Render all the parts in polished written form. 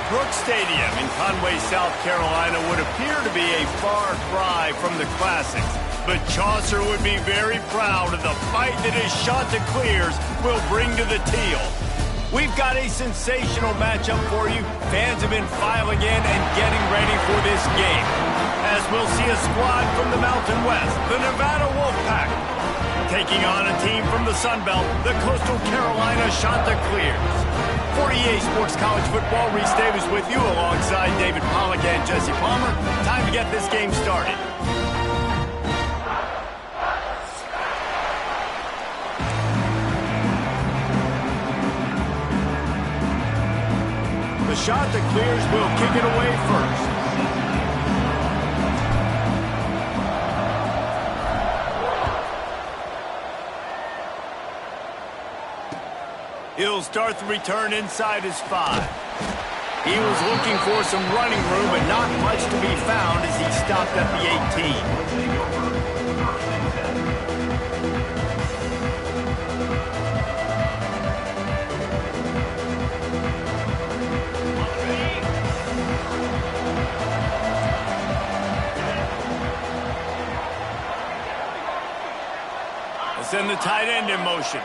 Brooks Stadium in Conway, South Carolina would appear to be a far cry from the classics, but Chaucer would be very proud of the fight that his Chanticleers will bring to the Teal. We've got a sensational matchup for you. Fans have been filing in and getting ready for this game, as we'll see a squad from the Mountain West, the Nevada Wolfpack, taking on a team from the Sun Belt, the Coastal Carolina Chanticleers. For EA Sports College Football, Reese Davis with you alongside David Pollack and Jesse Palmer. Time to get this game started. The Chanticleers will kick it away first. He'll start the return inside his 5. He was looking for some running room, but not much to be found as he stopped at the 18. Send the tight end in motion.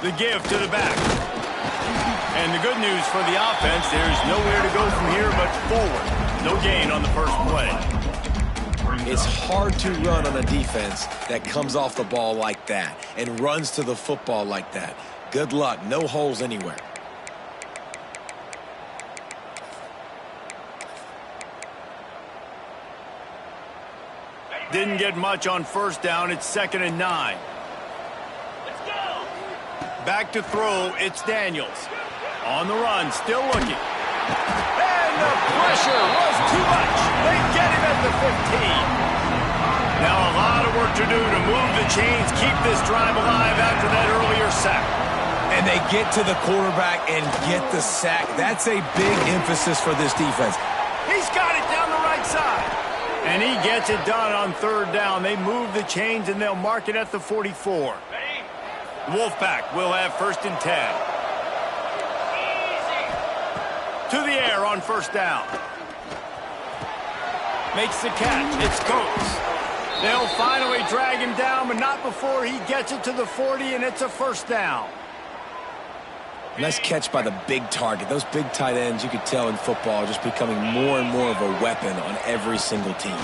The give to the back. And the good news for the offense, there's nowhere to go from here but forward. No gain on the first play. It's hard to run on a defense that comes off the ball like that and runs to the football like that. Good luck. No holes anywhere. Didn't get much on first down. It's 2nd and 9. Back to throw. It's Daniels. On the run. Still looking. And the pressure was too much. They get him at the 15. Now a lot of work to do to move the chains, keep this drive alive after that earlier sack. And they get to the quarterback and get the sack. That's a big emphasis for this defense. He's got it down the right side. And he gets it done on 3rd down. They move the chains, and they'll mark it at the 44. Wolfpack will have 1st and 10. To the air on 1st down. Makes the catch. It's Coates. They'll finally drag him down, but not before he gets it to the 40, and it's a 1st down. Nice catch by the big target. Those big tight ends, you could tell in football, are just becoming more and more of a weapon on every single team.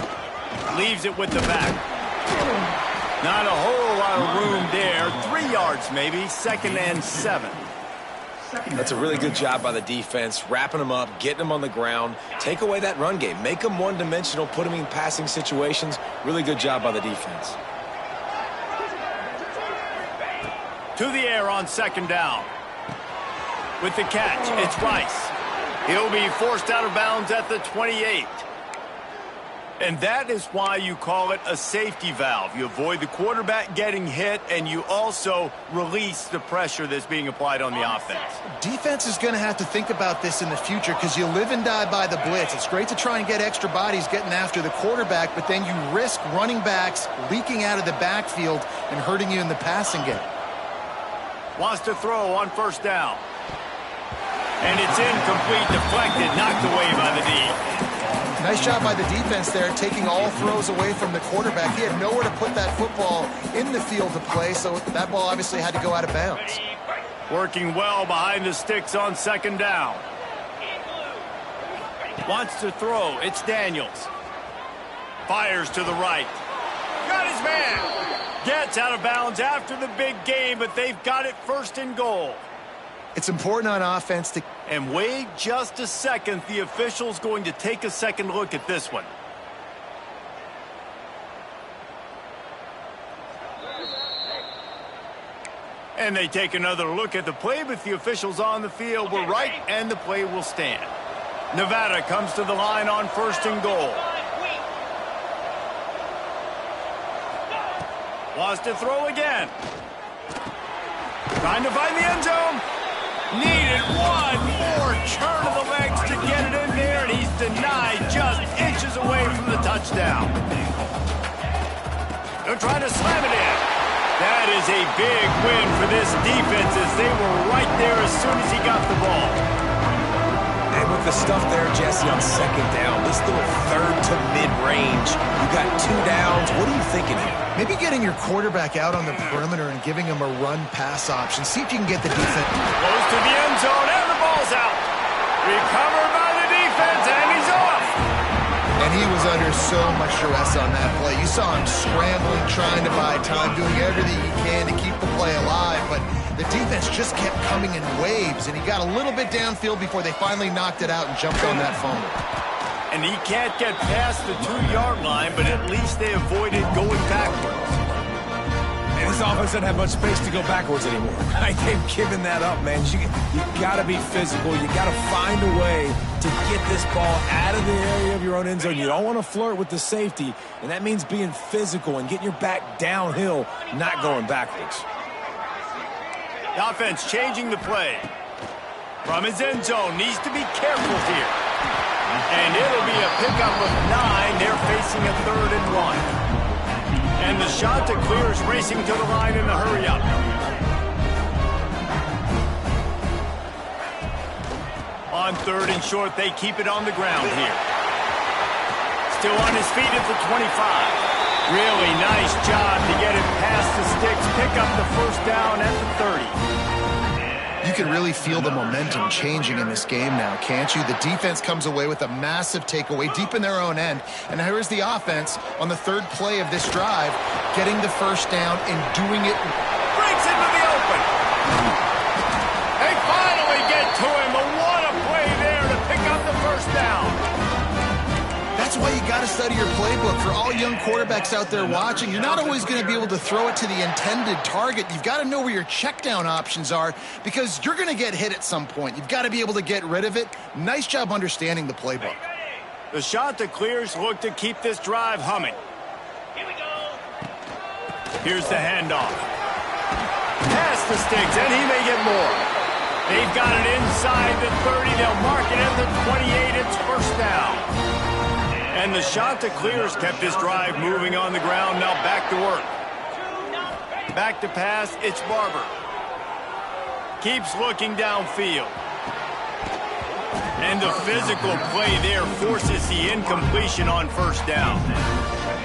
Leaves it with the back. Not a whole lot of room there. 3 yards maybe. 2nd and 7. That's a really good job by the defense, wrapping them up, getting them on the ground. Take away that run game. Make them one-dimensional, put them in passing situations. Really good job by the defense. To the air on 2nd down. With the catch, it's Rice. He'll be forced out of bounds at the 28. And that is why you call it a safety valve. You avoid the quarterback getting hit, and you also release the pressure that's being applied on the offense. Defense is going to have to think about this in the future because you live and die by the blitz. It's great to try and get extra bodies getting after the quarterback, but then you risk running backs leaking out of the backfield and hurting you in the passing game. Wants to throw on 1st down. And it's incomplete, deflected, knocked away by the D. Nice job by the defense there, taking all throws away from the quarterback. He had nowhere to put that football in the field to play, so that ball obviously had to go out of bounds. Working well behind the sticks on 2nd down. Wants to throw. It's Daniels. Fires to the right. Got his man. Gets out of bounds after the big game, but they've got it 1st and goal. It's important on offense to... And wait just a second. The official's going to take a second look at this one. And they take another look at the play, but the officials on the field were right, and the play will stand. Nevada comes to the line on 1st and goal. Wants to throw again. Trying to find the end zone. Needed one more turn of the legs to get it in there, and he's denied just inches away from the touchdown. They're trying to slam it in. That is a big win for this defense as they were right there as soon as he got the ball. And with the stuff there, Jesse, on second down, this little third to mid-range, you got 2 downs. What are you thinking here? Maybe getting your quarterback out on the perimeter and giving him a run-pass option. See if you can get the defense. Goes to the end zone, and the ball's out. Recovered by the defense, and he's off. And he was under so much duress on that play. You saw him scrambling, trying to buy time, doing everything he can to keep the play alive. But the defense just kept coming in waves, and he got a little bit downfield before they finally knocked it out and jumped on that fumble. And he can't get past the 2-yard line, but at least they avoided going backwards. And this offense doesn't have much space to go backwards anymore. They've given that up, man. You got to be physical. You got to find a way to get this ball out of the area of your own end zone. You don't want to flirt with the safety, and that means being physical and getting your back downhill, not going backwards. The offense changing the play. From his end zone, needs to be careful here. And it'll be a pickup of 9. They're facing a 3rd and 1. And the shot to clear is racing to the line in a hurry-up. On 3rd and short, they keep it on the ground here. Still on his feet at the 25. Really nice job to get it past the sticks, pick up the first down at the 30. You can really feel the momentum changing in this game now, can't you? The defense comes away with a massive takeaway deep in their own end. And here is the offense on the 3rd play of this drive, getting the first down and doing it. Breaks into the open. They finally get to him. But what a play there to pick up the first down. That's why you got to study your playbook. For all young quarterbacks out there watching, you're not always going to be able to throw it to the intended target. You've got to know where your check down options are because you're going to get hit at some point. You've got to be able to get rid of it. Nice job understanding the playbook. The shot that clears look to keep this drive humming. Here we go. Here's the handoff. Past the sticks, and he may get more. They've got it inside the 30. They'll mark it at the 28. It's first down. And the shot that clears kept this drive moving on the ground. Now back to work. Back to pass. It's Barber. Keeps looking downfield. And the physical play there forces the incompletion on first down.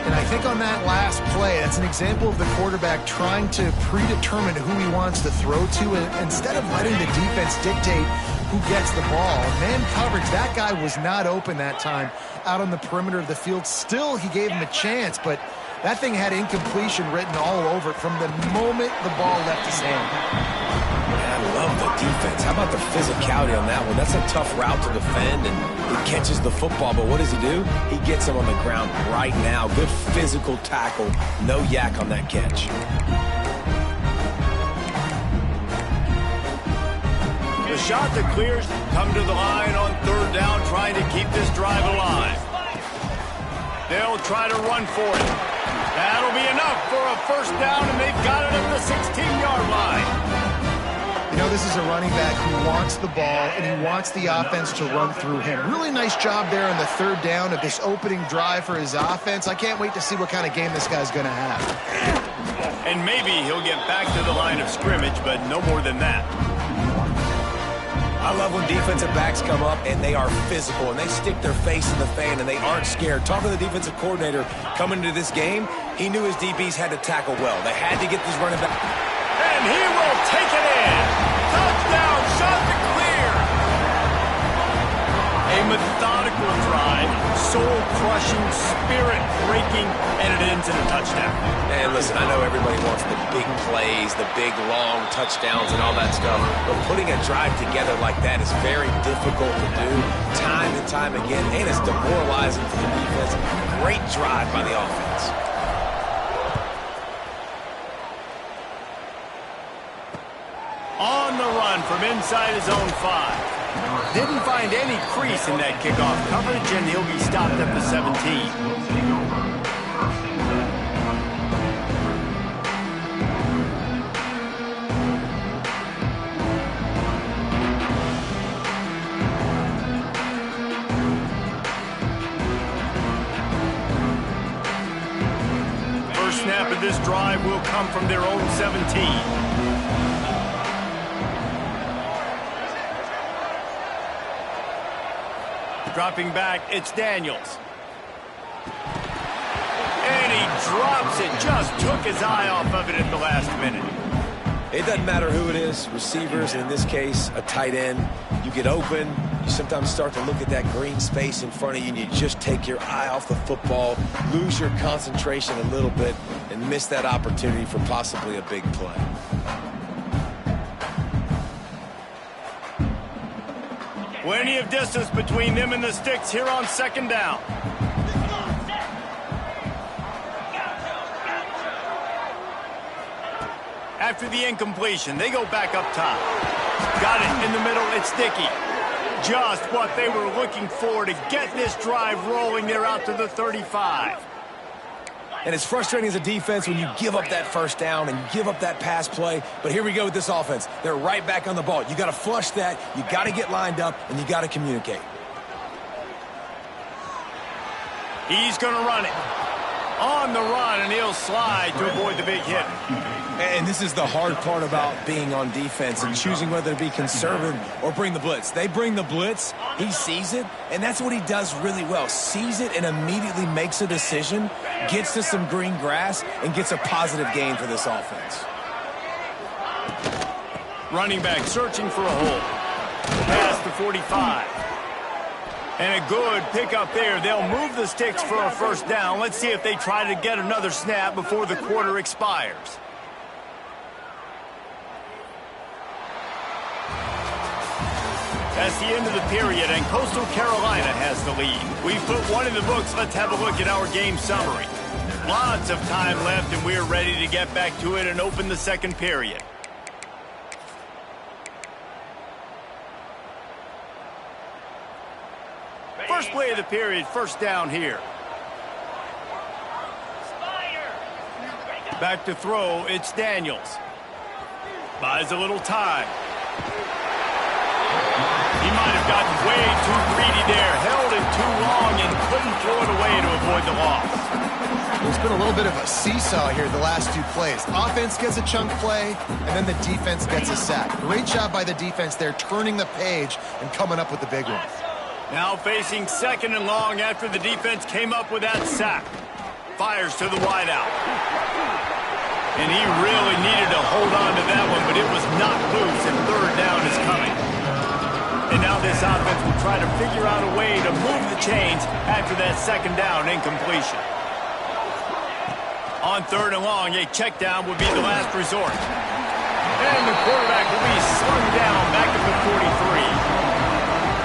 And I think on that last play, that's an example of the quarterback trying to predetermine who he wants to throw to, and instead of letting the defense dictate who gets the ball. Man coverage, that guy was not open that time out on the perimeter of the field. Still, he gave him a chance, but that thing had incompletion written all over it from the moment the ball left his hand. I love the defense. How about the physicality on that one? That's a tough route to defend, and he catches the football, but what does he do? He gets him on the ground right now. Good physical tackle. No yak on that catch. The shot that clears come to the line on 3rd down, trying to keep this drive alive. They'll try to run for it. That'll be enough for a first down, and they've got it at the 16-yard line. You know, this is a running back who wants the ball, and he wants the offense to run through him. Really nice job there on the 3rd down of this opening drive for his offense. I can't wait to see what kind of game this guy's going to have. And maybe he'll get back to the line of scrimmage, but no more than that. I love when defensive backs come up and they are physical and they stick their face in the fan and they aren't scared. Talking to the defensive coordinator coming into this game, he knew his DBs had to tackle well. They had to get this running back. And he will take it in. Touchdown, shot to clear. A methodical drive, soul-crushing, spirit-breaking, and it ends in a touchdown. And listen, I know everybody wants the big plays, the big, long touchdowns and all that stuff, but putting a drive together like that is very difficult to do time and time again, and it's demoralizing for the defense. Great drive by the offense. On the run from inside his own 5. Didn't find any crease in that kickoff coverage, and he'll be stopped at the 17. First snap of this drive will come from their own 17. Dropping back, it's Daniels. And he drops it. Just took his eye off of it at the last minute. It doesn't matter who it is, receivers, in this case, a tight end. You get open, you sometimes start to look at that green space in front of you, and you just take your eye off the football, lose your concentration a little bit, and miss that opportunity for possibly a big play. Plenty of distance between them and the sticks here on second down. After the incompletion, they go back up top. Got it in the middle, it's Dickey. Just what they were looking for to get this drive rolling. They're out to the 35. And it's frustrating as a defense when you give up that first down and you give up that pass play. But here we go with this offense. They're right back on the ball. You got to flush that, you got to get lined up, and you got to communicate. He's going to run it. On the run, and he'll slide to avoid the big hit. And this is the hard part about being on defense and choosing whether to be conservative or bring the blitz. They bring the blitz, he sees it, and that's what he does really well. Sees it and immediately makes a decision, gets to some green grass, and gets a positive gain for this offense. Running back searching for a hole. Past the 45. And a good pickup there. They'll move the sticks for a first down. Let's see if they try to get another snap before the quarter expires. That's the end of the period, and Coastal Carolina has the lead. We've put one in the books. Let's have a look at our game summary. Lots of time left, and we're ready to get back to it and open the second period. First play of the period, first down here. Back to throw, it's Daniels. Buys a little time. He might have gotten way too greedy there, held it too long, and couldn't throw it away to avoid the loss. There's been a little bit of a seesaw here the last two plays. Offense gets a chunk play, and then the defense gets a sack. Great job by the defense there, turning the page and coming up with the big one. Now facing second and long after the defense came up with that sack. Fires to the wideout. And he really needed to hold on to that one, but it was knocked loose, and third down is coming. And now this offense will try to figure out a way to move the chains after that second down incompletion. On third and long, a check down would be the last resort. And the quarterback will be slung down back at the 43.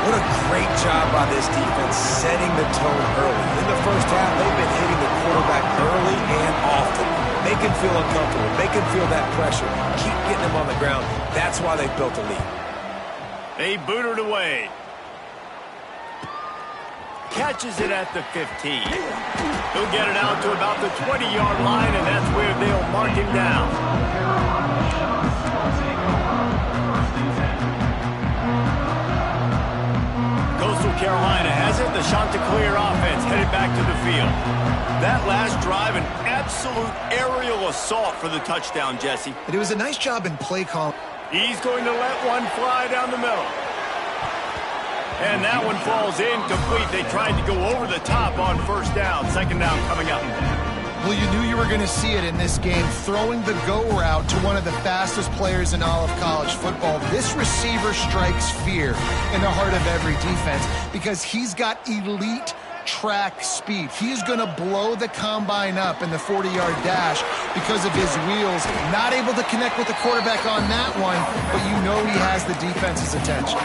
What a great job by this defense setting the tone early. In the first half, they've been hitting the quarterback early and often. Make him feel uncomfortable. Make him feel that pressure. Keep getting him on the ground. That's why they've built a lead. They boot it away. Catches it at the 15. He'll get it out to about the 20-yard line, and that's where they'll mark him down. Coastal Carolina has it. The Chanticleer offense headed back to the field. That last drive, an absolute aerial assault for the touchdown, Jesse. But it was a nice job in play call. He's going to let one fly down the middle. And that one falls incomplete. They tried to go over the top on first down. Second down coming up. Well, you knew you were going to see it in this game, throwing the go route to one of the fastest players in all of college football. This receiver strikes fear in the heart of every defense because he's got elite track speed. He's going to blow the combine up in the 40-yard dash because of his wheels. Not able to connect with the quarterback on that one, but you know he has the defense's attention.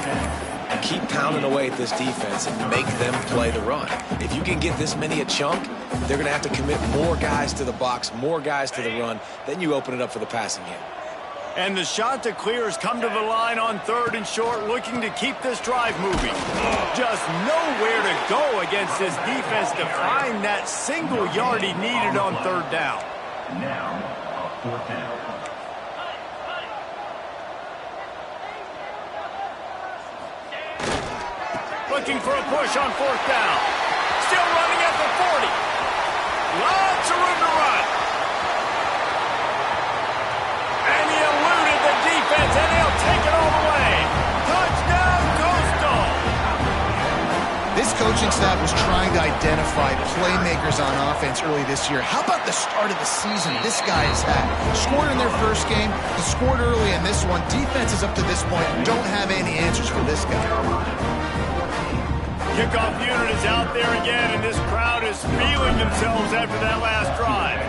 Keep pounding away at this defense and make them play the run. If you can get this many a chunk, they're going to have to commit more guys to the box, more guys to the run. Then you open it up for the passing game. And the Chanticleers come to the line on third and short, looking to keep this drive moving. Just nowhere to go against this defense to find that single yard he needed on third down. Now, fourth down. Looking for a push on fourth down. Still running at the 40. Lots of room to run. coaching staff was trying to identify playmakers on offense early this year. How about the start of the season this guy has had? Scored in their first game, he scored early in this one. Defenses up to this point don't have any answers for this guy. Kickoff unit is out there again, and this crowd is feeling themselves after that last drive.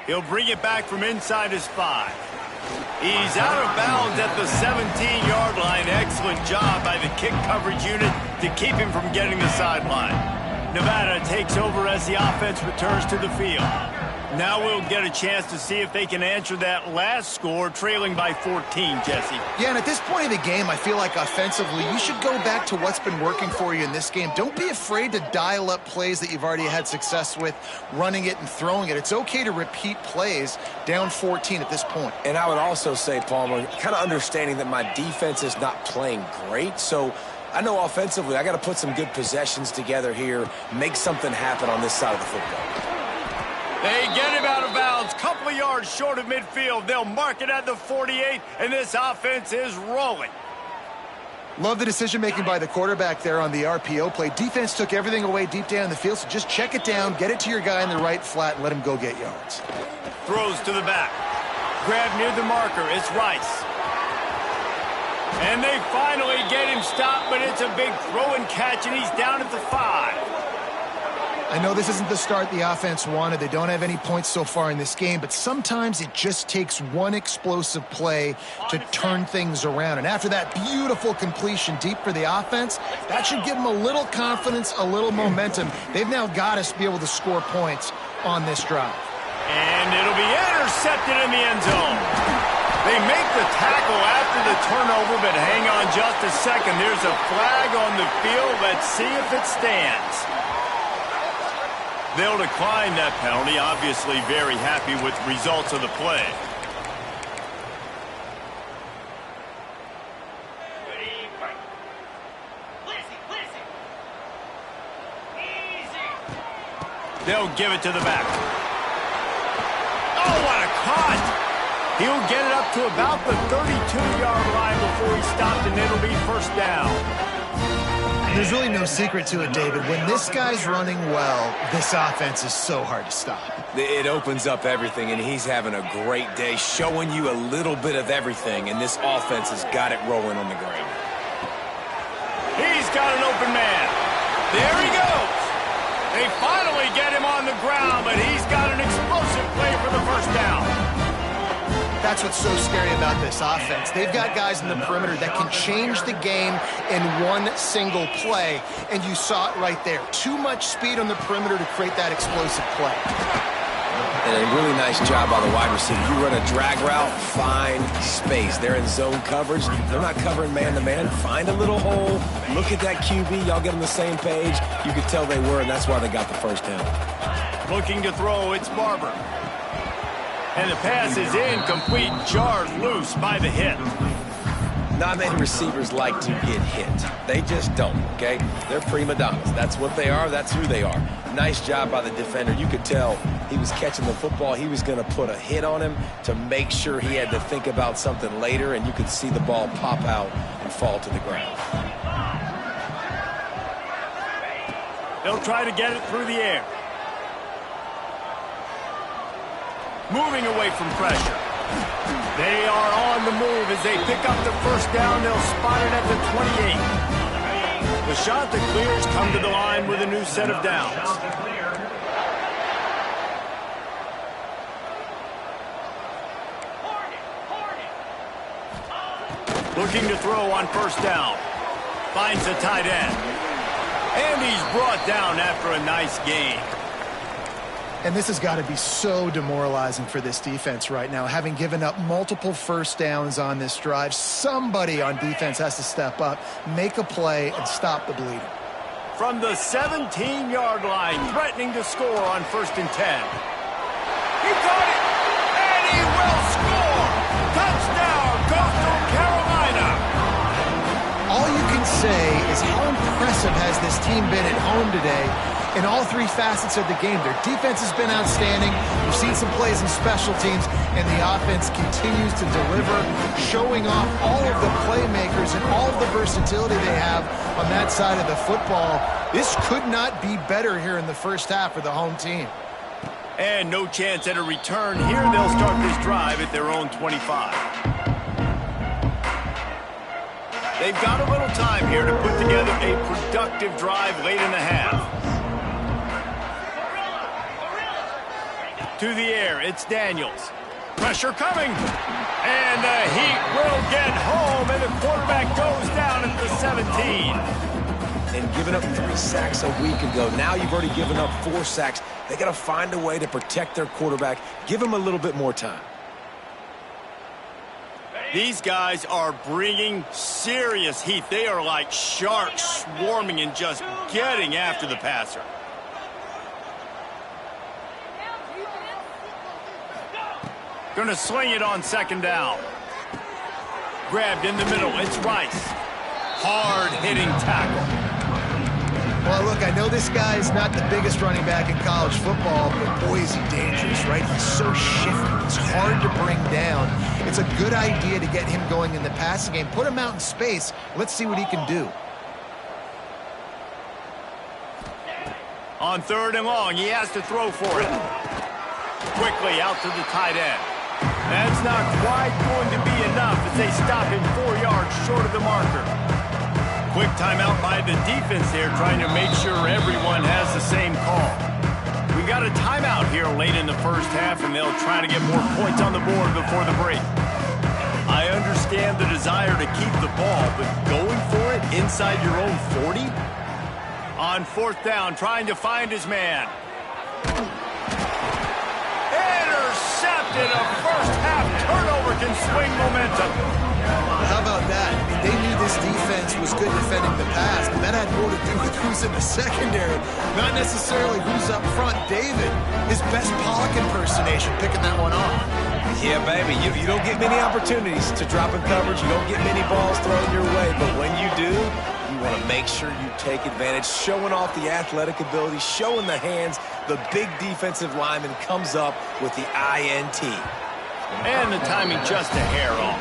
He'll bring it back from inside his 5. He's out of bounds at the 17-yard line. Excellent job by the kick coverage unit to keep him from getting the sideline. Nevada takes over as the offense returns to the field. Now we'll get a chance to see if they can answer that last score, trailing by 14, Jesse. Yeah, and at this point of the game, I feel like offensively, you should go back to what's been working for you in this game. Don't be afraid to dial up plays that you've already had success with, running it and throwing it. It's okay to repeat plays down 14 at this point. And I would also say, Palmer, kind of understanding that my defense is not playing great, so I know offensively I got to put some good possessions together here, make something happen on this side of the football. They get him out of bounds, couple of yards short of midfield. They'll mark it at the 48, and this offense is rolling. Love the decision-making by the quarterback there on the RPO play. Defense took everything away deep down the field, so just check it down, get it to your guy in the right flat, and let him go get yards. Throws to the back. Grab near the marker. It's Rice. And they finally get him stopped, but it's a big throw and catch, and he's down at the 5. I know this isn't the start the offense wanted. They don't have any points so far in this game, but sometimes it just takes one explosive play to turn things around. And after that beautiful completion deep for the offense, that should give them a little confidence, a little momentum. They've now got to be able to score points on this drive. And it'll be intercepted in the end zone. They make the tackle after the turnover, but hang on just a second. There's a flag on the field. Let's see if it stands. They'll decline that penalty, obviously very happy with the results of the play. They'll give it to the back. Oh, what a cut! He'll get it up to about the 32-yard line before he stopped, and it'll be first down. There's really no secret to it, David. When this guy's running well, this offense is so hard to stop. It opens up everything, and he's having a great day, showing you a little bit of everything, and this offense has got it rolling on the ground. He's got an open man. There he goes. They finally get him on the ground, but he's got an explosive play for the first down. That's what's so scary about this offense. They've got guys in the perimeter that can change the game in one single play, and you saw it right there. Too much speed on the perimeter to create that explosive play. And a really nice job by the wide receiver. You run a drag route, find space. They're in zone coverage. They're not covering man-to-man. Find a little hole. Look at that QB. Y'all get on the same page. You could tell they were, and that's why they got the first down. Looking to throw, it's Barber. And the pass is incomplete, jarred loose by the hit. Not many receivers like to get hit. They just don't, okay? They're prima donnas. That's what they are. That's who they are. Nice job by the defender. You could tell he was catching the football. He was going to put a hit on him to make sure he had to think about something later, and you could see the ball pop out and fall to the ground. They'll try to get it through the air. Moving away from pressure. They are on the move as they pick up the first down. They'll spot it at the 28. The Chanticleers come to the line with a new set of downs. Looking to throw on first down. Finds the tight end. And he's brought down after a nice gain. And this has got to be so demoralizing for this defense right now. Having given up multiple first downs on this drive, somebody on defense has to step up, make a play, and stop the bleeding. From the 17-yard line, threatening to score on 1st and 10. He caught it, and he will score! Touchdown, Coastal Carolina! All you can say is how impressive has this team been at home today. in all three facets of the game. Their defense has been outstanding. We've seen some plays in special teams, and the offense continues to deliver, showing off all of the playmakers and all of the versatility they have on that side of the football. This could not be better here in the first half for the home team. And no chance at a return here. They'll start this drive at their own 25. They've got a little time here to put together a productive drive late in the half. To the air, it's Daniels. Pressure coming. And the Heat will get home, and the quarterback goes down at the 17. And giving up 3 sacks a week ago. Now you've already given up 4 sacks. They got to find a way to protect their quarterback. Give him a little bit more time. These guys are bringing serious heat. They are like sharks swarming and just getting after the passer. Going to sling it on second down. Grabbed in the middle. It's Rice. Hard-hitting tackle. Well, look, I know this guy is not the biggest running back in college football, but boy, is he dangerous, right? He's so shifty. He's hard to bring down. It's a good idea to get him going in the passing game. Put him out in space. Let's see what he can do. On 3rd and long, he has to throw for it. Quickly out to the tight end. That's not quite going to be enough as they stop him 4 yards short of the marker. Quick timeout by the defense there, trying to make sure everyone has the same call. We got a timeout here late in the first half, and they'll try to get more points on the board before the break. I understand the desire to keep the ball, but going for it inside your own 40? On 4th down, trying to find his man. Intercepted. A first half turnover can swing momentum. How about that? I mean, they knew this defense was good defending the pass, but that had more to do with who's in the secondary, not necessarily who's up front. David, his best Pollock impersonation, picking that one off. Yeah, baby, you don't get many opportunities to drop in coverage. You don't get many balls thrown your way, but when you do, you want to make sure you take advantage, showing off the athletic ability, showing the hands. The big defensive lineman comes up with the INT. And the timing just a hair off.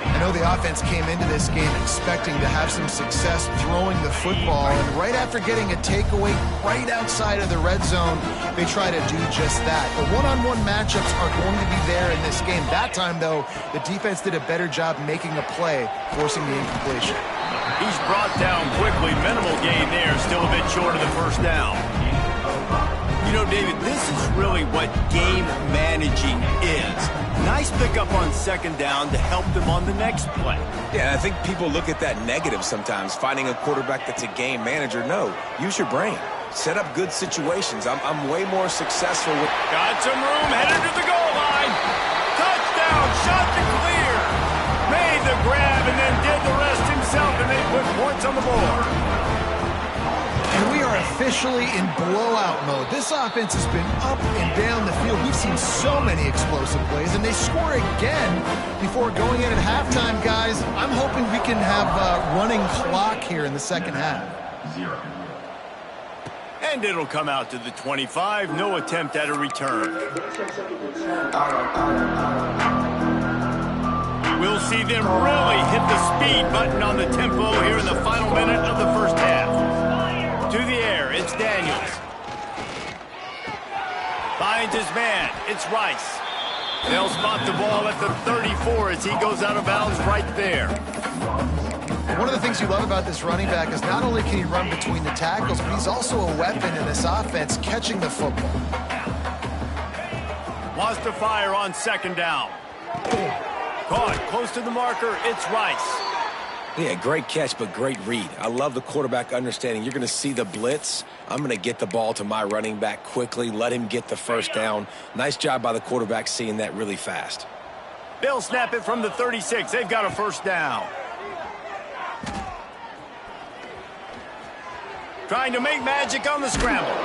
I know the offense came into this game expecting to have some success throwing the football, and right after getting a takeaway right outside of the red zone, they try to do just that. The one-on-one matchups are going to be there in this game. That time, though, the defense did a better job making a play, forcing the incompletion. He's brought down quickly. Minimal gain there, still a bit short of the first down. You know, David, this is really what game managing is. Nice pickup on second down to help them on the next play. Yeah, I think people look at that negative sometimes, finding a quarterback that's a game manager. No, use your brain. Set up good situations. I'm way more successful with... Got some room, headed to the goal line. Touchdown, shot to clear. Made the grab and then did the rest himself, and they put points on the board. And we are officially in blowout mode. This offense has been up and down the field. We've seen so many explosive plays, and they score again before going in at halftime, guys. I'm hoping we can have a running clock here in the second half. 0. And it'll come out to the 25. No attempt at a return. We'll see them really hit the speed button on the tempo here in the final minute of the first half. To the air, it's Daniels. Finds his man, it's Rice. They'll spot the ball at the 34 as he goes out of bounds right there. One of the things you love about this running back is not only can he run between the tackles, but he's also a weapon in this offense, catching the football. Wants to fire on second down. Caught close to the marker, it's Rice. Yeah, great catch, but great read. I love the quarterback understanding. You're going to see the blitz. I'm going to get the ball to my running back quickly, let him get the first down. Nice job by the quarterback seeing that really fast. They'll snap it from the 36. They've got a first down. Trying to make magic on the scramble.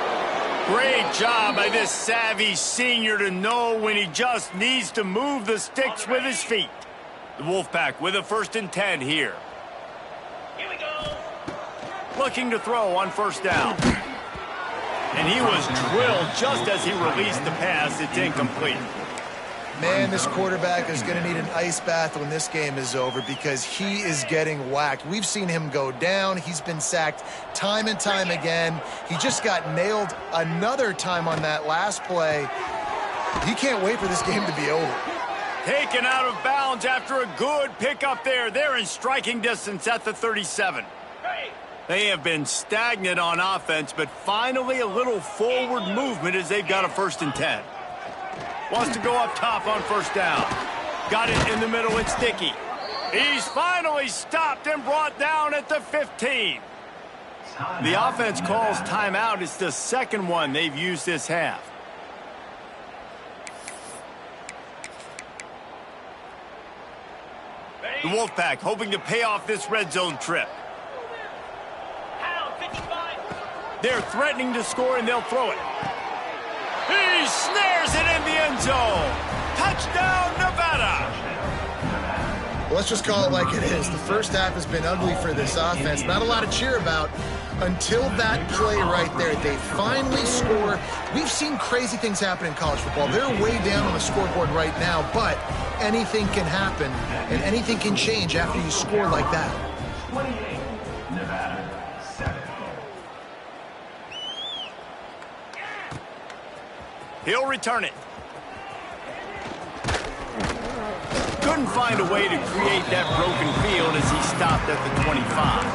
Great job by this savvy senior to know when he just needs to move the sticks with his feet. The Wolfpack with a 1st and 10 here. Looking to throw on first down. And he was drilled just as he released the pass. It's incomplete. Man, this quarterback is going to need an ice bath when this game is over because he is getting whacked. We've seen him go down. He's been sacked time and time again. He just got nailed another time on that last play. He can't wait for this game to be over. Taken out of bounds after a good pickup there. They're in striking distance at the 37. They have been stagnant on offense, but finally a little forward movement as they've got a 1st and 10. Wants to go up top on 1st down. Got it in the middle. It's Dickey. He's finally stopped and brought down at the 15. The offense calls timeout. It's the 2nd one they've used this half. The Wolfpack hoping to pay off this red zone trip. They're threatening to score, and they'll throw it. He snares it in the end zone. Touchdown, Nevada. Well, let's just call it like it is. The first half has been ugly for this offense. Not a lot to cheer about until that play right there. They finally score. We've seen crazy things happen in college football. They're way down on the scoreboard right now, but anything can happen, and anything can change after you score like that. 28, Nevada, 7. He'll return it. Couldn't find a way to create that broken field as he stopped at the 25.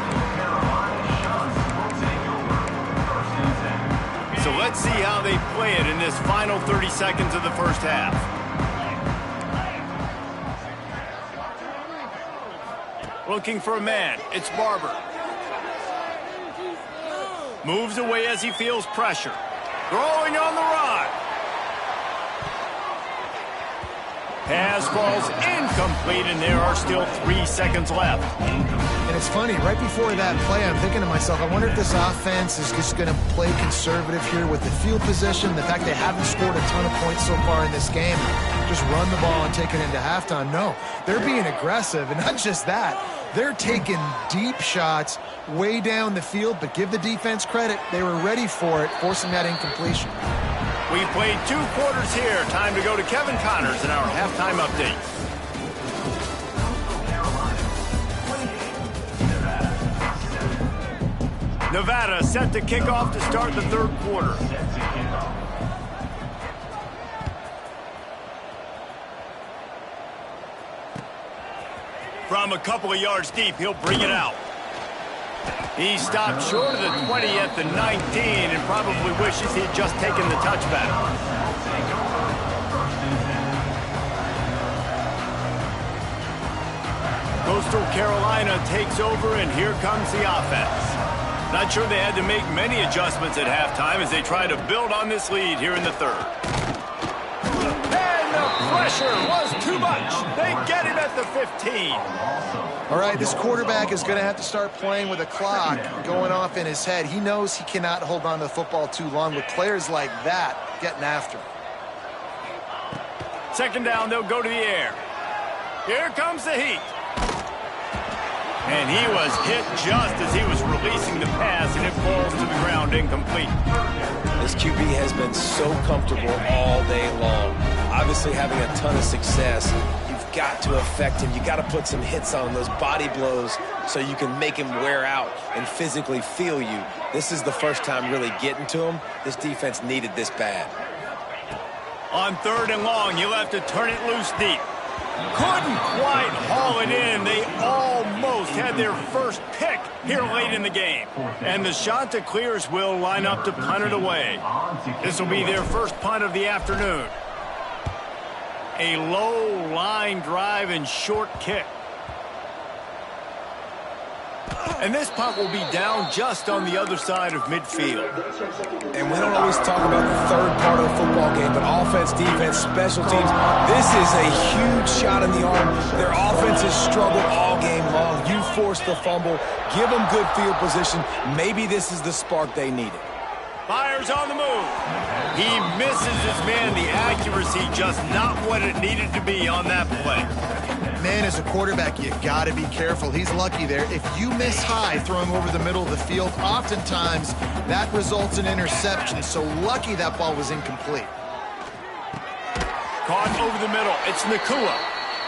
So let's see how they play it in this final 30 seconds of the first half. Looking for a man. It's Barber. Moves away as he feels pressure. Throwing on the run. Pass falls incomplete, and there are still 3 seconds left. And it's funny, right before that play, I'm thinking to myself, I wonder if this offense is just going to play conservative here with the field position, the fact they haven't scored a ton of points so far in this game, just run the ball and take it into halftime. No, they're being aggressive, and not just that. They're taking deep shots way down the field, but give the defense credit. They were ready for it, forcing that incompletion. We played 2 quarters here. Time to go to Kevin Connors in our halftime update. Nevada set to kick off to start the 3rd quarter. From a couple of yards deep, he'll bring it out. He stopped short of the 20 at the 19 and probably wishes he'd just taken the touchback. Coastal Carolina takes over, and here comes the offense. Not sure they had to make many adjustments at halftime as they try to build on this lead here in the 3rd. And the pressure was too much. They get him at the 15. All right, this quarterback is going to have to start playing with a clock going off in his head. He knows he cannot hold on to the football too long with players like that getting after him. 2nd down, they'll go to the air. Here comes the heat. And he was hit just as he was releasing the pass, and it falls to the ground incomplete. This QB has been so comfortable all day long. Obviously having a ton of success. You've got to affect him. You got to put some hits on those body blows so you can make him wear out and physically feel you. This is the first time really getting to him. This defense needed this bad. On 3rd and long, you'll have to turn it loose deep. Couldn't quite haul it in. They almost had their first pick here late in the game. And the Chanticleers will line up to punt it away. This will be their first punt of the afternoon. A low line drive and short kick. And this punt will be down just on the other side of midfield. And we don't always talk about the 3rd part of the football game, but offense, defense, special teams, this is a huge shot in the arm. Their offense has struggled all game long. You force the fumble, give them good field position. Maybe this is the spark they needed. Fires on the move. He misses his man. The accuracy just not what it needed to be on that play. Man, as a quarterback, you got to be careful. He's lucky there. If you miss high throwing over the middle of the field, oftentimes that results in interception. So lucky that ball was incomplete. Caught over the middle. It's Nacua.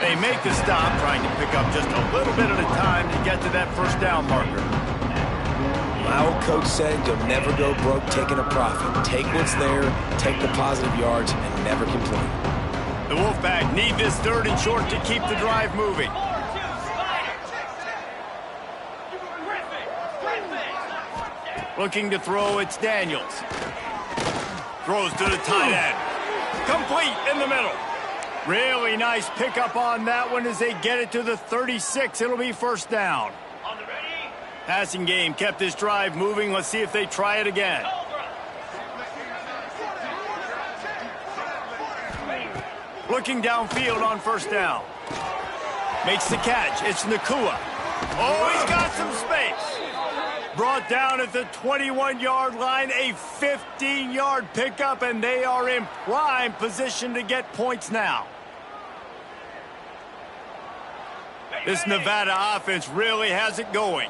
They make the stop, trying to pick up just a little bit at a time to get to that first down marker. My old coach said you'll never go broke taking a profit. Take what's there, take the positive yards, and never complain. The Wolfpack need this 3rd and short to keep the drive moving. Looking to throw, it's Daniels. Throws to the tight end. Complete in the middle. Really nice pickup on that one as they get it to the 36. It'll be first down. Passing game kept this drive moving. Let's see if they try it again. Looking downfield on first down. Makes the catch. It's Nacua. Oh, he's got some space. Brought down at the 21-yard line. A 15-yard pickup, and they are in prime position to get points now. This Nevada offense really has it going.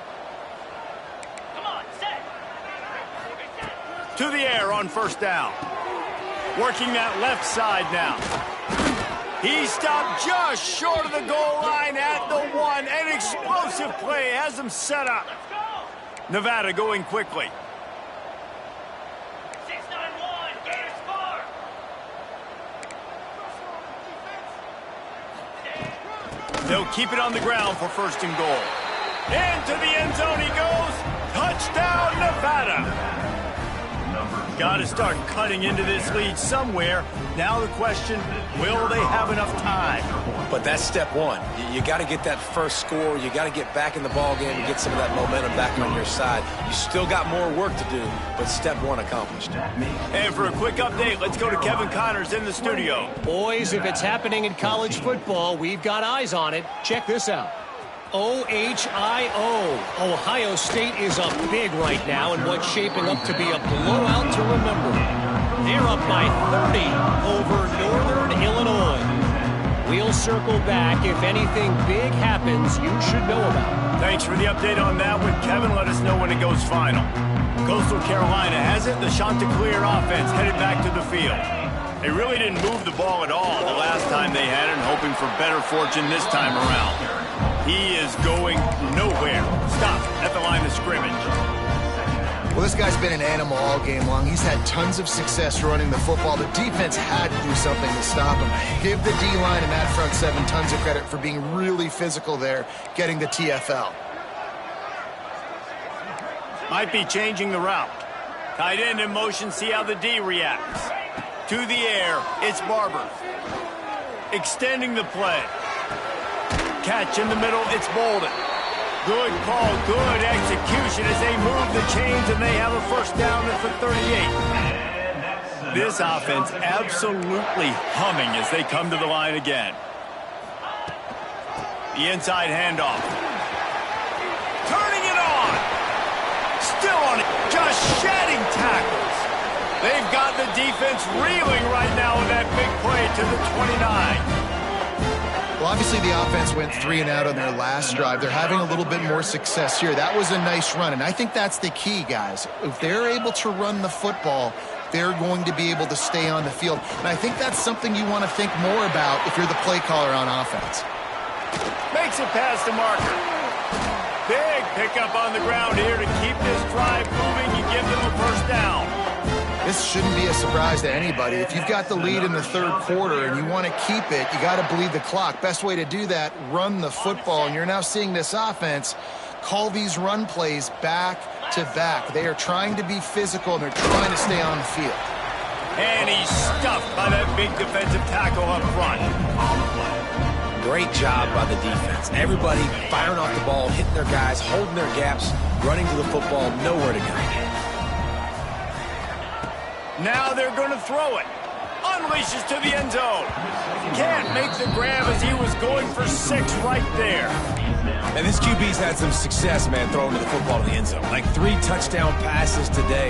To the air on first down. Working that left side now. He stopped just short of the goal line at the 1. An explosive play has him set up. Nevada going quickly. 6-9-1, Gators score. They'll keep it on the ground for first and goal. Into the end zone he goes. Touchdown, Nevada. Got to start cutting into this lead somewhere. Now the question, will they have enough time? But that's step one. You got to get that first score. You got to get back in the ball game and get some of that momentum back on your side. You still got more work to do, but step one accomplished. And for a quick update, let's go to Kevin Connors in the studio. Boys, if it's happening in college football, we've got eyes on it. Check this out. OHIO. Ohio State is up big right now in what's shaping up to be a blowout to remember. They're up by 30 over Northern Illinois. We'll circle back. If anything big happens, you should know about it. Thanks for the update on that one, Kevin. Let us know when it goes final. Coastal Carolina has it. The Chanticleer offense headed back to the field. They really didn't move the ball at all the last time they had it, and hoping for better fortune this time around. He is going nowhere. Stop at the line of scrimmage. Well, this guy's been an animal all game long. He's had tons of success running the football. The defense had to do something to stop him. Give the D-line and that front seven tons of credit for being really physical there, getting the TFL. Might be changing the route. Tight end in motion, see how the D reacts. To the air, it's Barber. Extending the play. Catch in the middle, it's Bolden. Good call, good execution as they move the chains and they have a first down at the 38. This offense absolutely humming as they come to the line again. The inside handoff. Turning it on. Still on it, just shedding tackles. They've got the defense reeling right now with that big play to the 29. Well, obviously the offense went 3 and out on their last drive. They're having a little bit more success here. That was a nice run, and I think that's the key, guys. If they're able to run the football, they're going to be able to stay on the field. And I think that's something you want to think more about if you're the play caller on offense. Makes it past the marker. Big pickup on the ground here to keep this drive moving and give them a first down. This shouldn't be a surprise to anybody. If you've got the lead in the third quarter and you want to keep it, you got to bleed the clock. Best way to do that, run the football. And you're now seeing this offense call these run plays back to back. They are trying to be physical, and they're trying to stay on the field. And he's stuffed by that big defensive tackle up front. Great job by the defense. Everybody firing off the ball, hitting their guys, holding their gaps, running to the football, nowhere to go. Now they're going to throw it. Unleashes to the end zone. Can't make the grab as he was going for 6 right there. And this QB's had some success, man, throwing to the football in the end zone. Like 3 touchdown passes today.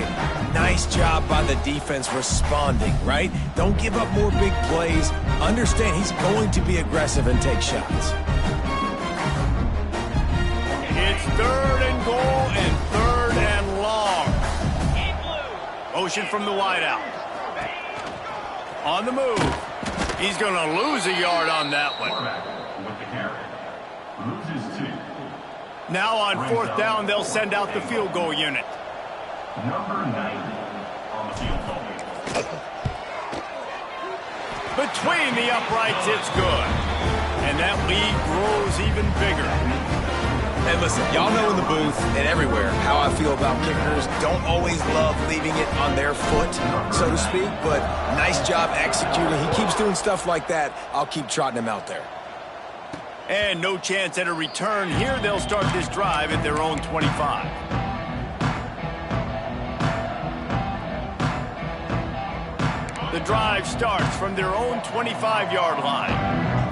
Nice job by the defense responding, right? Don't give up more big plays. Understand he's going to be aggressive and take shots. It's 3rd and goal and 3rd and long. Motion from the wideout. On the move. He's going to lose a yard on that one. With the carry. Loses 2. Now on 4th down, they'll send out the field goal unit. Number 90 on the field goal. Between the uprights, it's good. And that lead grows even bigger. And listen, y'all know in the booth and everywhere how I feel about kickers. Don't always love leaving it on their foot, so to speak, but nice job executing. He keeps doing stuff like that. I'll keep trotting him out there. And no chance at a return. Here they'll start this drive at their own 25. The drive starts from their own 25-yard line.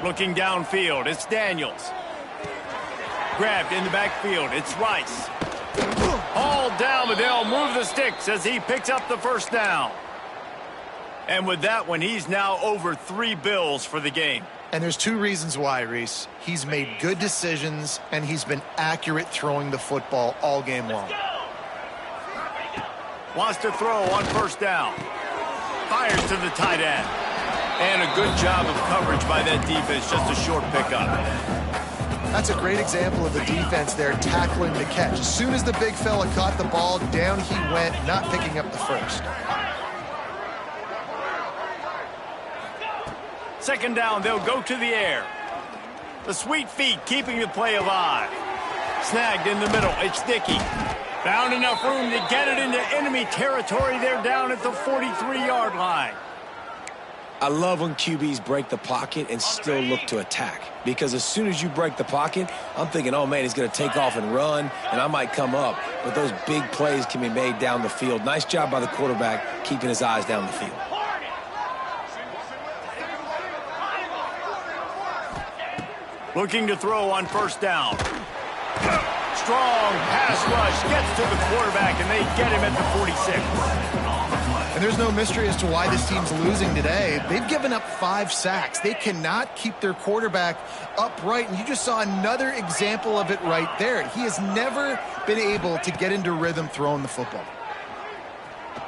Looking downfield, it's Daniels. Grabbed in the backfield, it's Rice. All down, but they'll move the sticks as he picks up the 1st down. And with that one, he's now over 3 bills for the game. And there's 2 reasons why, Reese. He's made good decisions, and he's been accurate throwing the football all game long. Wants to throw on 1st down. Fires to the tight end. And a good job of coverage by that defense, just a short pickup. That's a great example of the defense there tackling the catch. As soon as the big fella caught the ball, down he went, not picking up the 1st. 2nd down, they'll go to the air. The sweet feet keeping the play alive. Snagged in the middle, it's Dickey. Found enough room to get it into enemy territory. They're down at the 43-yard line. I love when QBs break the pocket and still look to attack. Because as soon as you break the pocket, I'm thinking, oh, man, he's going to take off and run, and I might come up. But those big plays can be made down the field. Nice job by the quarterback keeping his eyes down the field. Looking to throw on 1st down. Strong pass rush gets to the quarterback, and they get him at the 46. And there's no mystery as to why this team's losing today. They've given up 5 sacks. They cannot keep their quarterback upright, and you just saw another example of it right there. He has never been able to get into rhythm throwing the football.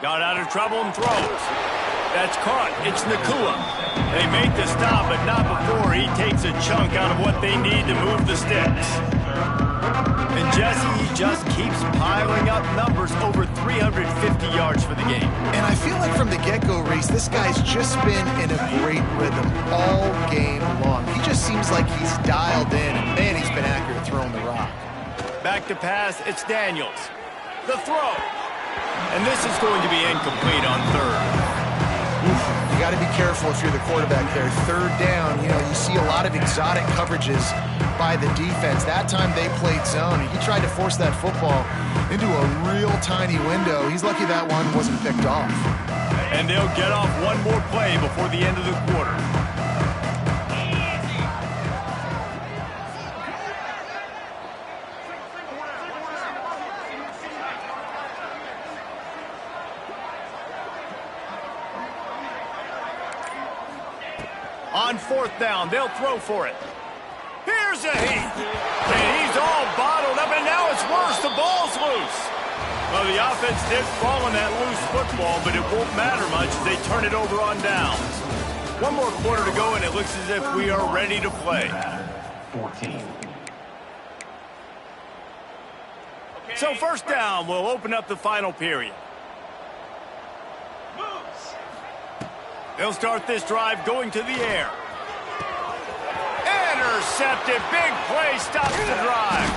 Got out of trouble and throws. That's caught. It's Nacua. They make the stop, but not before he takes a chunk out of what they need to move the sticks. And Jesse, he just keeps piling up numbers, over 350 yards for the game. And I feel like from the get-go, Reese, this guy's just been in a great rhythm all game long. He just seems like he's dialed in, and man, he's been accurate throwing the rock. Back to pass, it's Daniels. The throw. And this is going to be incomplete on 3rd. You got to be careful if you're the quarterback there. 3rd down, you know, you see a lot of exotic coverages by the defense. That time they played zone, and he tried to force that football into a real tiny window. He's lucky that one wasn't picked off. And they'll get off one more play before the end of the quarter. On 4th down, they'll throw for it. Here's a heat. And he's all bottled up, and now it's worse. The ball's loose. Well, the offense did fall on that loose football, but it won't matter much as they turn it over on downs. One more quarter to go, and it looks as if we are ready to play. 14. So 1st down will open up the final period. They'll start this drive going to the air. Intercepted. Big play stops the drive.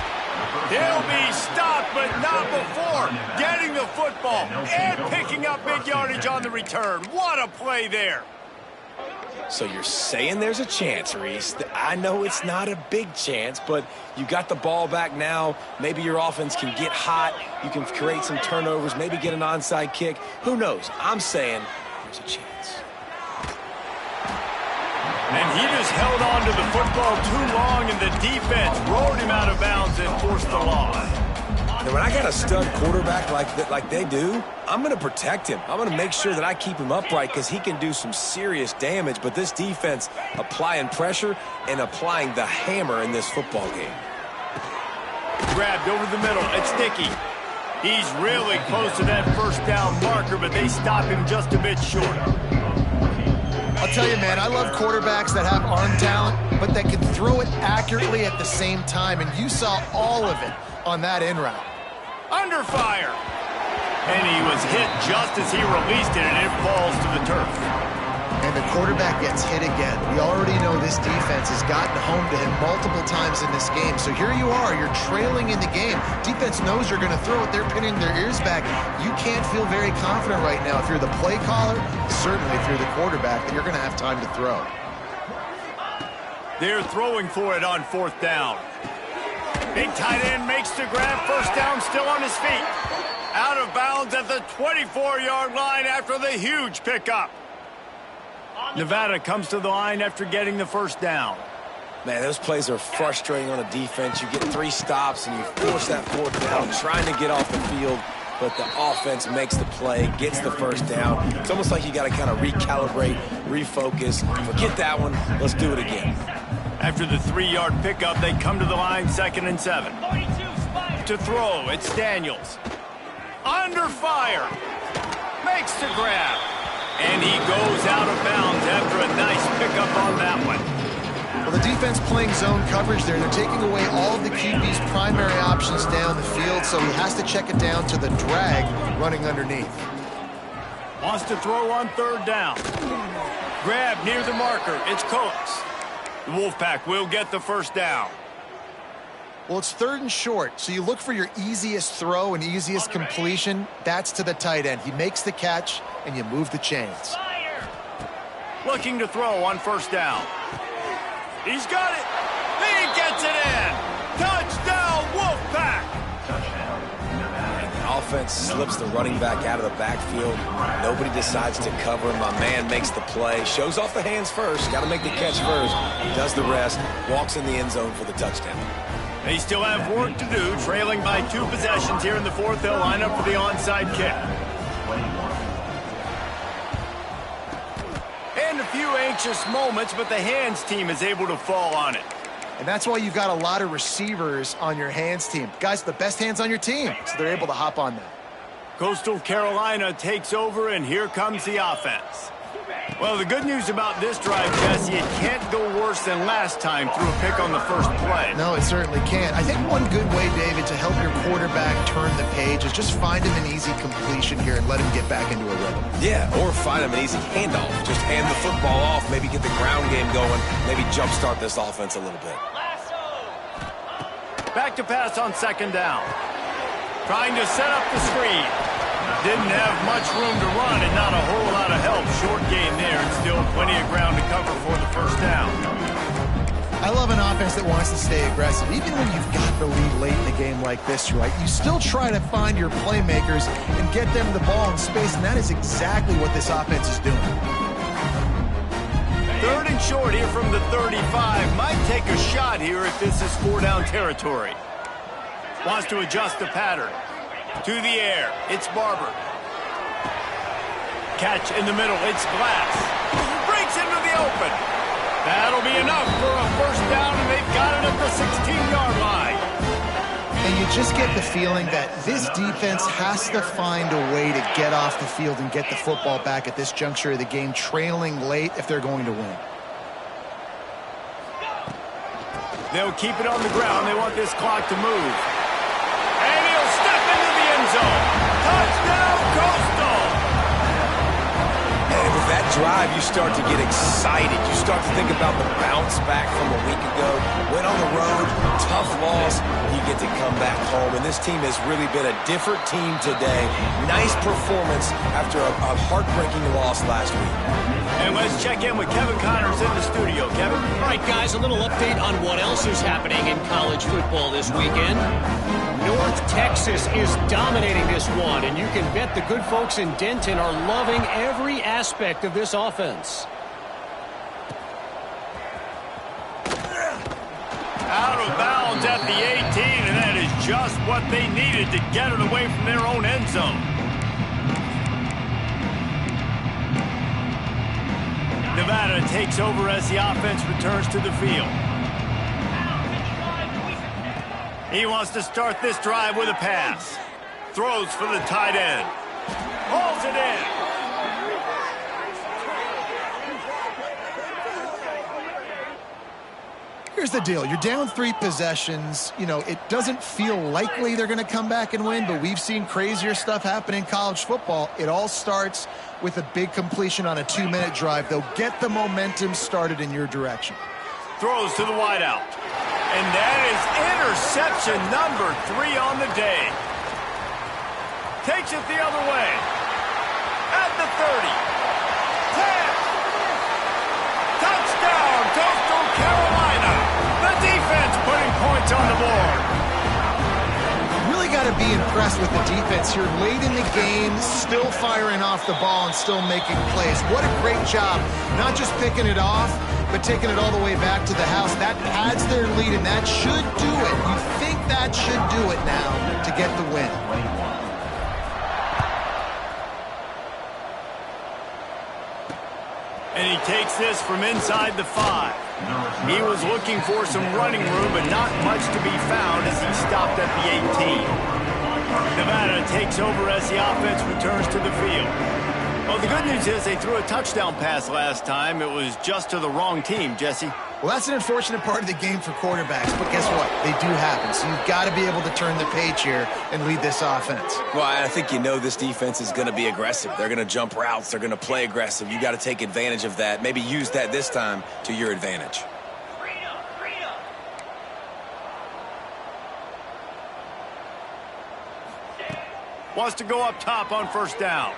He'll be stopped, but not before getting the football and picking up big yardage on the return. What a play there. So you're saying there's a chance, Reese. I know it's not a big chance, but you got the ball back now. Maybe your offense can get hot. You can create some turnovers, maybe get an onside kick. Who knows? I'm saying there's a chance. And he just held on to the football too long, and the defense rolled him out of bounds and forced the loss. And when I got a stud quarterback like they do, I'm going to protect him. I'm going to make sure that I keep him upright because he can do some serious damage. But this defense applying pressure and applying the hammer in this football game. Grabbed over the middle. It's Dickey. He's really close to that first down marker, but they stop him just a bit short. I'll tell you, man, I love quarterbacks that have arm talent, but that can throw it accurately at the same time, and you saw all of it on that in route. Under fire. And he was hit just as he released it, and it falls to the turf. And the quarterback gets hit again. We already know this defense has gotten home to him multiple times in this game. So here you are, you're trailing in the game. Defense knows you're going to throw it. They're pinning their ears back. You can't feel very confident right now. If you're the play caller, certainly if you're the quarterback, that you're going to have time to throw. They're throwing for it on fourth down. Big tight end makes the grab. First down, still on his feet. Out of bounds at the 24-yard line after the huge pickup. Nevada comes to the line after getting the first down. Man, those plays are frustrating on a defense. You get 3 stops and you force that fourth down, trying to get off the field, but the offense makes the play, gets the first down. It's almost like you got to kind of recalibrate, refocus. Forget that one. Let's do it again. After the 3-yard pickup, they come to the line, 2nd and 7. To throw, it's Daniels. Under fire. Makes the grab. And he goes out of bounds after a nice pickup on that one. Well, the defense playing zone coverage there. They're taking away all of the QB's primary options down the field, so he has to check it down to the drag running underneath. Wants to throw on 3rd down. Grab near the marker. It's Coates. The Wolfpack will get the first down. Well, it's 3rd and short, so you look for your easiest throw and easiest completion. That's to the tight end. He makes the catch, and you move the chains. Looking to throw on 1st down. He's got it. He gets it in. Touchdown, Wolfpack. The offense slips the running back out of the backfield. Nobody decides to cover him. My man makes the play. Shows off the hands first. Got to make the catch first. He does the rest. Walks in the end zone for the touchdown. They still have work to do, trailing by 2 possessions here in the 4th. They'll line up for the onside kick. And a few anxious moments, but the hands team is able to fall on it. And that's why you've got a lot of receivers on your hands team. Guys, the best hands on your team, so they're able to hop on that. Coastal Carolina takes over, and here comes the offense. Well, the good news about this drive, Jesse, it can't go worse than last time through a pick on the first play. No, it certainly can't. I think one good way, David, to help your quarterback turn the page is just find him an easy completion here and let him get back into a rhythm. Yeah, or find him an easy handoff. Just hand the football off, maybe get the ground game going, maybe jumpstart this offense a little bit. Back to pass on 2nd down. Trying to set up the screen. Didn't have much room to run and not a whole lot of help. Short gain there and still plenty of ground to cover for the first down. I love an offense that wants to stay aggressive. Even when you've got the lead late in a game like this, right, you still try to find your playmakers and get them the ball in space, and that is exactly what this offense is doing. 3rd and short here from the 35. Might take a shot here if this is 4-down territory. Wants to adjust the pattern. To the air, it's Barber. Catch in the middle, it's Glass. Breaks into the open. That'll be enough for a first down, and they've got it at the 16-yard line. And you just get the feeling that this defense has to find a way to get off the field and get the football back at this juncture of the game, trailing late if they're going to win. They'll keep it on the ground. They want this clock to move. And he'll step into the end zone. Touchdown, Coastal! And with that drive, you start to get excited. You start to think about the bounce back from a week ago. Went on the road, tough loss. You get to come back home. And this team has really been a different team today. Nice performance after a heartbreaking loss last week. And let's check in with Kevin Connors in the studio. Kevin? All right, guys, a little update on what else is happening in college football this weekend. North Texas is dominating this one, and you can bet the good folks in Denton are loving every aspect of this offense. out of bounds at the 18, and that is just what they needed to get it away from their own end zone. Nevada takes over as the offense returns to the field. He wants to start this drive with a pass. Throws for the tight end. Hauls it in. Here's the deal. You're down 3 possessions. You know, it doesn't feel likely they're going to come back and win, but we've seen crazier stuff happen in college football. It all starts with a big completion on a 2-minute drive. They'll get the momentum started in your direction. Throws to the wideout. And that is interception number 3 on the day. Takes it the other way. At the 30. 10. Touchdown, Coastal Carolina. The defense putting points on the board. Really got to be impressed with the defense here. Late in the game, still firing off the ball and still making plays. What a great job. Not just picking it off, but taking it all the way back to the house. That adds their lead, and that should do it. You think that should do it now to get the win. And he takes this from inside the 5. He was looking for some running room, but not much to be found as he stopped at the 18. Nevada takes over as the offense returns to the field. Well, the good news is they threw a touchdown pass last time. It was just to the wrong team, Jesse. Well, that's an unfortunate part of the game for quarterbacks, but guess what? They do happen, so you've got to be able to turn the page here and lead this offense. Well, I think you know this defense is going to be aggressive. They're going to jump routes. They're going to play aggressive. You got to take advantage of that. Maybe use that this time to your advantage. Wants to go up top on first down.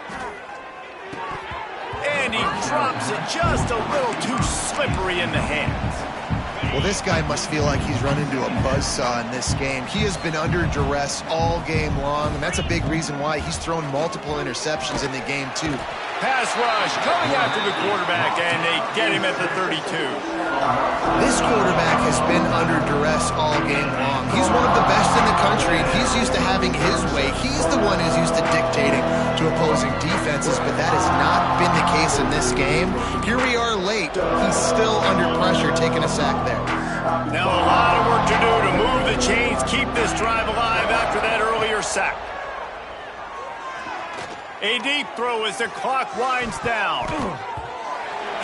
And he drops it just a little too slippery in the hands. Well, this guy must feel like he's run into a buzzsaw in this game. He has been under duress all game long, and that's a big reason why he's thrown multiple interceptions in the game, too. Pass rush coming after the quarterback, and they get him at the 32. This quarterback has been under duress all game long. He's one of the best in the country, and he's used to having his way. He's the one who's used to dictating to opposing defenses, but that has not been the case in this game. Here we are late. He's still under pressure, taking a sack there. Now a lot of work to do to move the chains, keep this drive alive after that earlier sack. A deep throw as the clock winds down.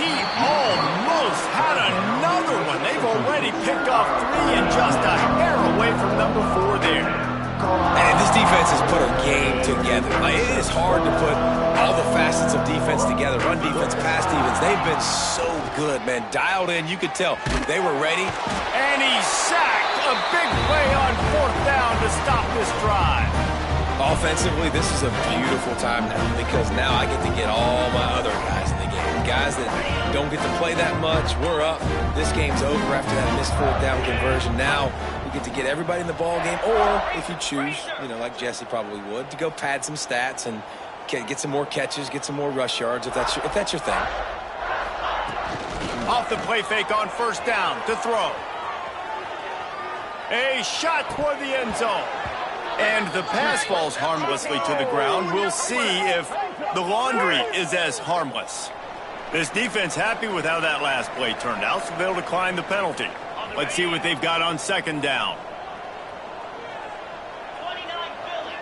He almost had another one. They've already picked off 3 and just a hair away from number 4 there. And this defense has put a game together. Like, it is hard to put all the facets of defense together. Run defense, pass defense. They've been so good, man. Dialed in. You could tell they were ready. And he sacked. A big play on 4th down to stop this drive. Offensively, this is a beautiful time now because now I get to get all my other guys in the game. Guys that don't get to play that much. We're up. This game's over after that missed 4th down conversion. Now we get to get everybody in the ball game, or if you choose, you know, like Jesse probably would, to go pad some stats and get some more catches, get some more rush yards if that's your thing. Off the play fake on first down to throw. A shot toward the end zone. And the pass falls harmlessly to the ground. We'll see if the laundry is as harmless. This defense happy with how that last play turned out, so they'll decline the penalty. Let's see what they've got on second down. 29 Philly.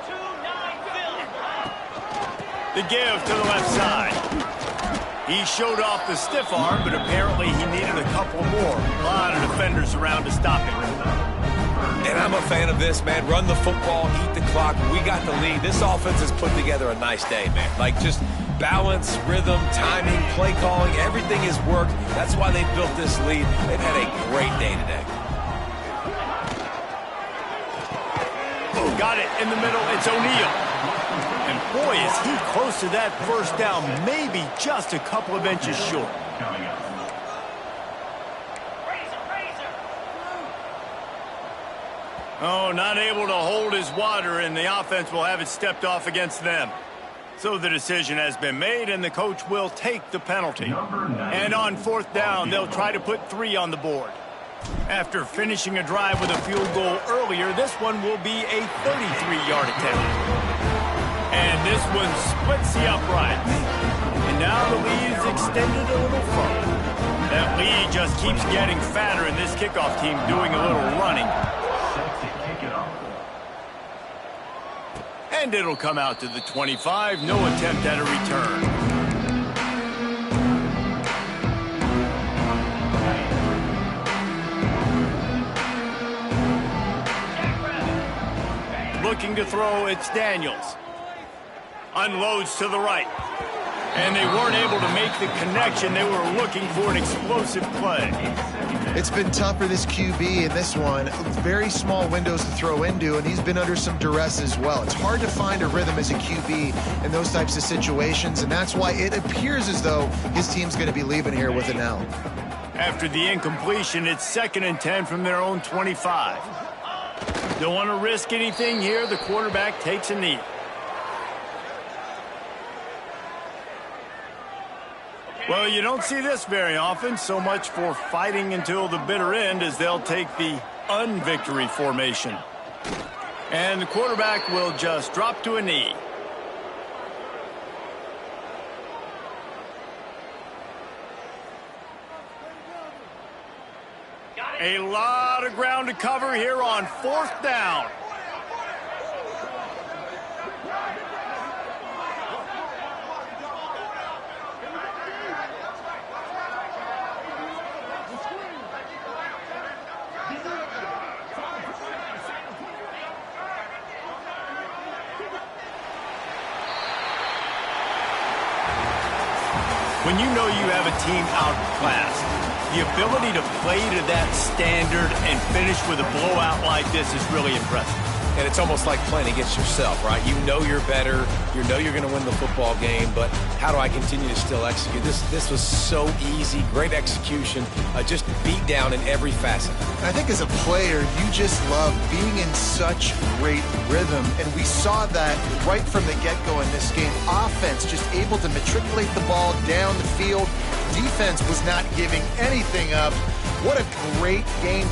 2-9 Philly. The give to the left side. He showed off the stiff arm, but apparently he needed a couple more. A lot of defenders around to stop him. And I'm a fan of this, man. Run the football, eat the clock. We got the lead. This offense has put together a nice day, man. Like, just balance, rhythm, timing, play calling, everything has worked. That's why they built this lead. They've had a great day today. Got it in the middle. It's O'Neal. And boy, is he close to that first down. Maybe just a couple of inches short. Oh, not able to hold his water, and the offense will have it stepped off against them. So the decision has been made, and the coach will take the penalty. And on 4th down, they'll try to put 3 on the board. After finishing a drive with a field goal earlier, this one will be a 33-yard attempt. And this one splits the uprights. And now the lead is extended a little further. That lead just keeps getting fatter, and this kickoff team doing a little running. And it'll come out to the 25. No attempt at a return. Looking to throw, it's Daniels. Unloads to the right. And they weren't able to make the connection. They were looking for an explosive play. It's been tough for this QB in this one. Very small windows to throw into, and he's been under some duress as well. It's hard to find a rhythm as a QB in those types of situations, and that's why it appears as though his team's going to be leaving here with an L. After the incompletion, it's 2nd and 10 from their own 25. Don't want to risk anything here. The quarterback takes a knee. Well, you don't see this very often. So much for fighting until the bitter end, as they'll take the unvictory formation. And the quarterback will just drop to a knee. A lot of ground to cover here on 4th down. When you know you have a team outclassed, the ability to play to that standard and finish with a blowout like this is really impressive. And it's almost like playing against yourself, right? You know you're better. You know you're going to win the football game, but how do I continue to still execute? This was so easy. Great execution. Just beat down in every facet. I think as a player, you just love being in such great rhythm, and we saw that right from the get-go in this game. Offense just able to matriculate the ball down the field. Defense was not giving anything up. What a great game.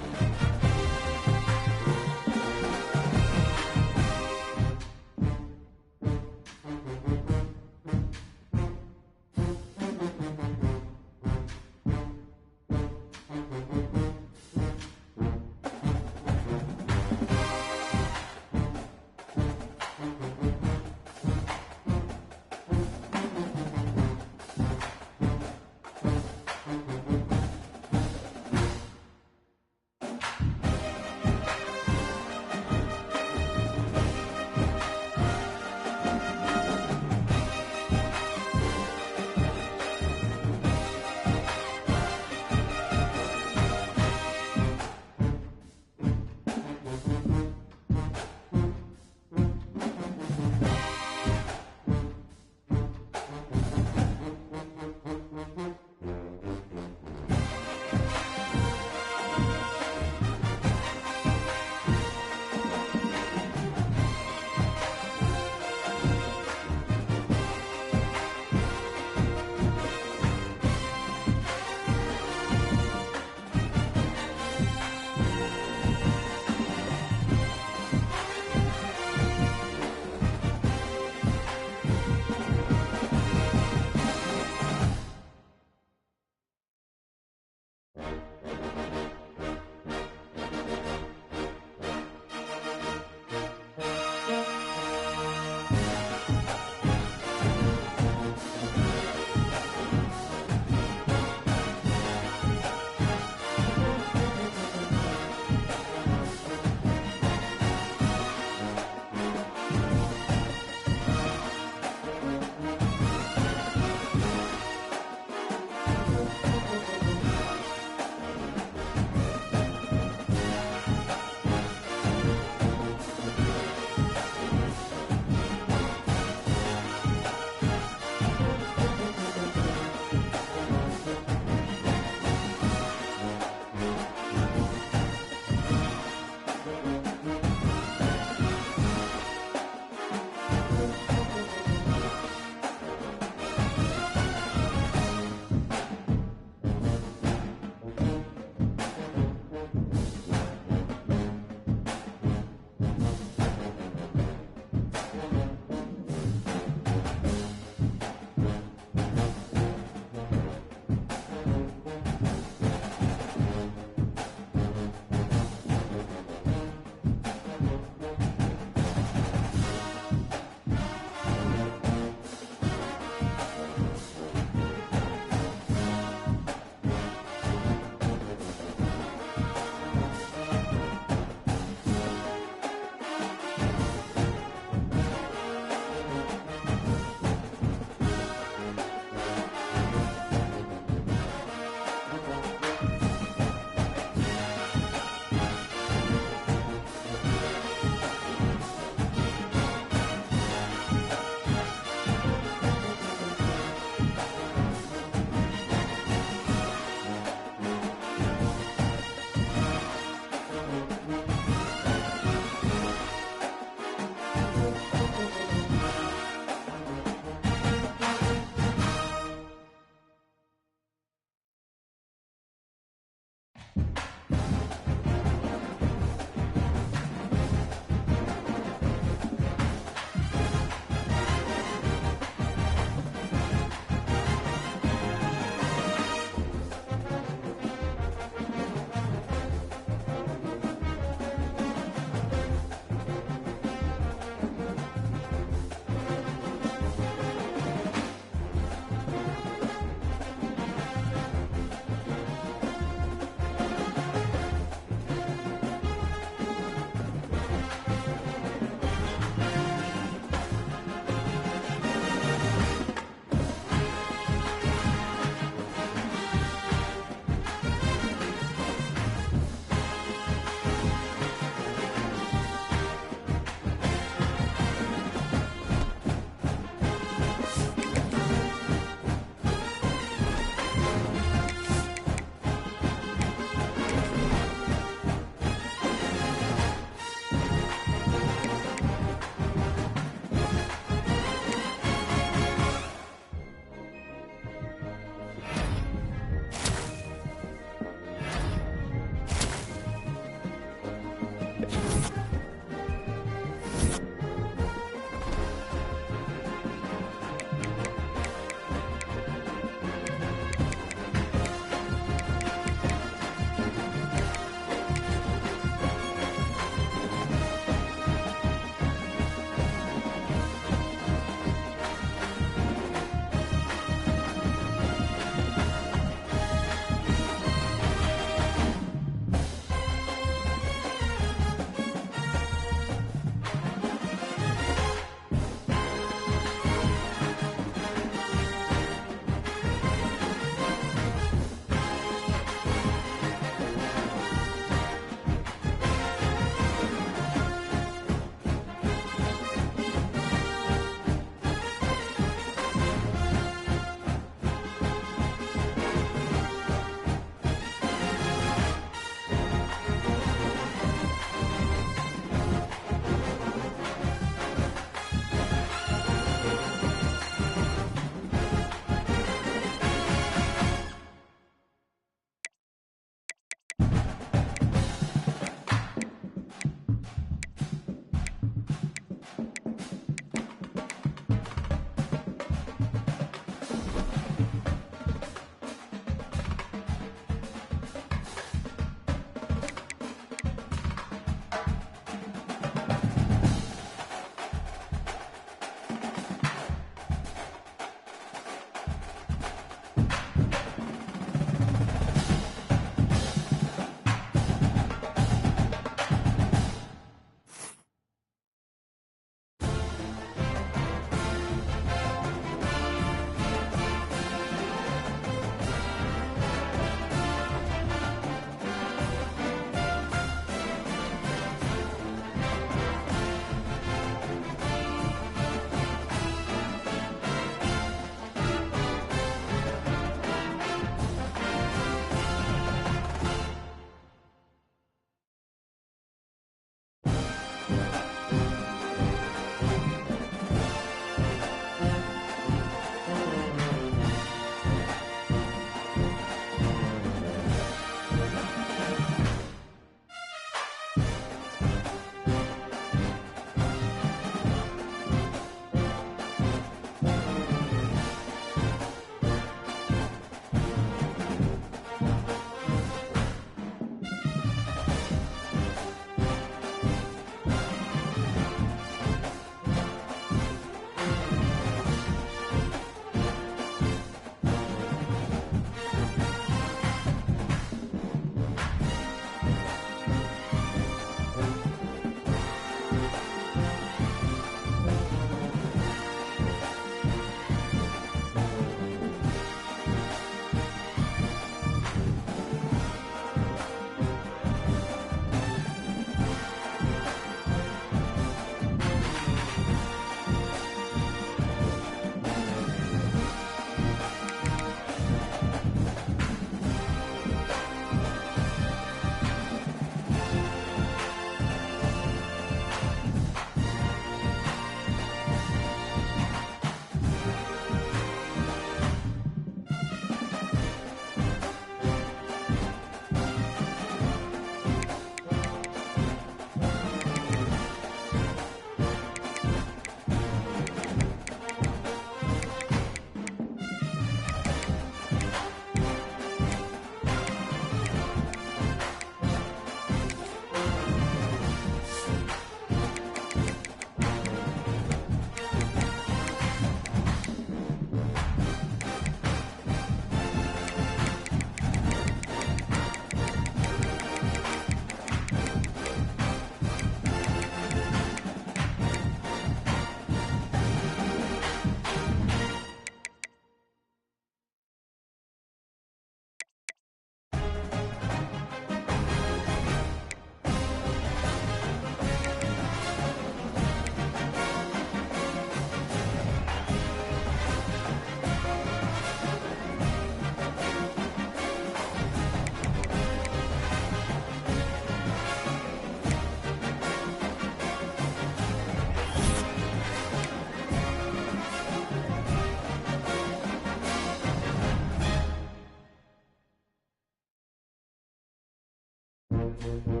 Bye.